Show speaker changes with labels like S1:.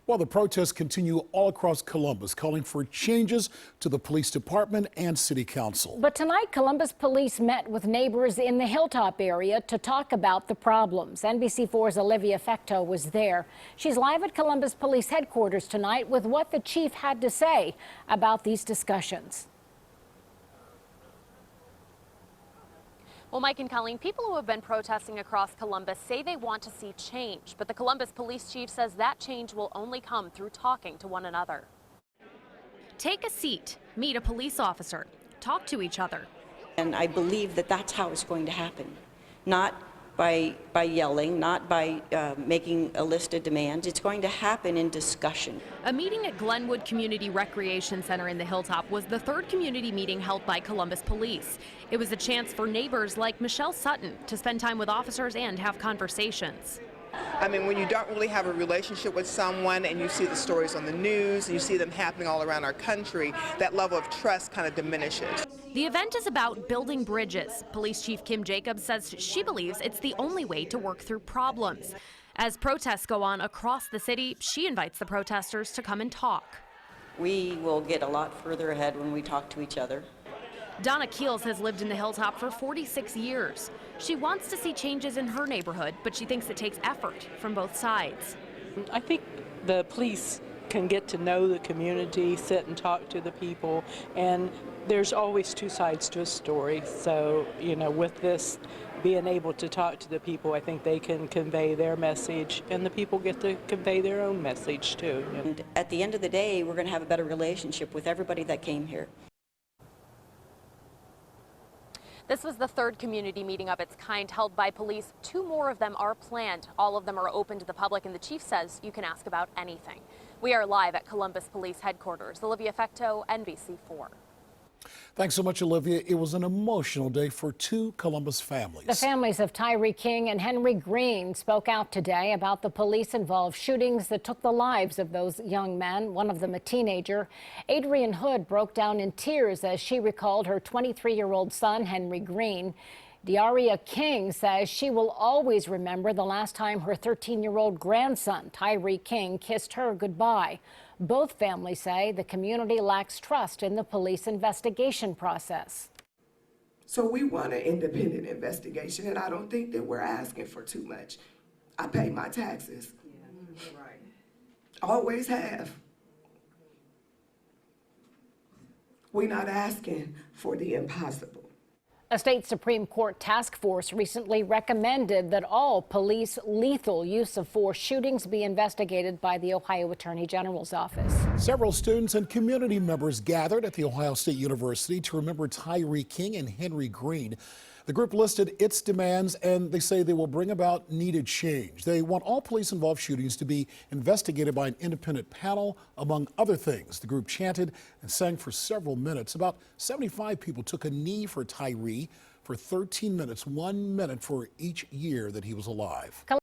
S1: Well, the protests continue all across Columbus, calling for changes to the police department and city council.
S2: But tonight, Columbus police met with neighbors in the Hilltop area to talk about the problems. NBC4's Olivia FECTEAU was there. She's live at Columbus Police headquarters tonight with what the chief had to say about these discussions.
S3: Well, Mike and Colleen, people who have been protesting across Columbus say they want to see change, but the Columbus police chief says that change will only come through talking to one another. Take a seat, meet a police officer, talk to each other.
S4: And I believe that that's how it's going to happen, not by yelling, not by making a list of demands. It's going to happen in discussion.
S3: A meeting at Glenwood Community Recreation Center in the Hilltop was the third community meeting held by Columbus Police. It was a chance for neighbors like Michelle Sutton to spend time with officers and have conversations.
S5: I mean, when you don't really have a relationship with someone and you see the stories on the news and you see them happening all around our country, that level of trust kind of diminishes.
S3: The event is about building bridges. Police Chief Kim Jacobs says she believes it's the only way to work through problems. As protests go on across the city, she invites the protesters to come and talk.
S4: We will get a lot further ahead when we talk to each other.
S3: Donna KEELS has lived in the Hilltop for 46 years. She wants to see changes in her neighborhood, but she thinks it takes effort from both sides.
S6: I think the police can get to know the community, sit and talk to the people, and there's always two sides to a story. So, you know, with this being able to talk to the people, I think they can convey their message, and the people get to convey their own message too.
S4: And at the end of the day, we're going to have a better relationship with everybody that came here.
S3: This was the third community meeting of its kind held by police. 2 more of them are planned. All of them are open to the public, and the chief says you can ask about anything. We are live at Columbus Police headquarters. Olivia FECTEAU, NBC4.
S1: Thanks so much, Olivia. It was an emotional day for 2 Columbus families.
S2: The families of Tyree King and Henry Green spoke out today about the police-involved shootings that took the lives of those young men, one of them a teenager. Adrienne Hood broke down in tears as she recalled her 23-year-old son, Henry Green. Diaria King says she will always remember the last time her 13-year-old grandson, Tyree King, kissed her goodbye. Both families say the community lacks trust in the police investigation process.
S7: So we want an independent investigation, and I don't think that we're asking for too much. I pay my taxes. Yeah, right. Always have. We're not asking for the impossible.
S2: A state Supreme Court task force recently recommended that all police lethal use of force shootings be investigated by the Ohio Attorney General's office.
S1: Several students and community members gathered at the Ohio State University to remember Tyree King and Henry Green. The group listed its demands, and they say they will bring about needed change. They want all police-involved shootings to be investigated by an independent panel, among other things. The group chanted and sang for several minutes. About 75 people took a knee for Tyree for 13 minutes, 1 minute for each year that he was alive.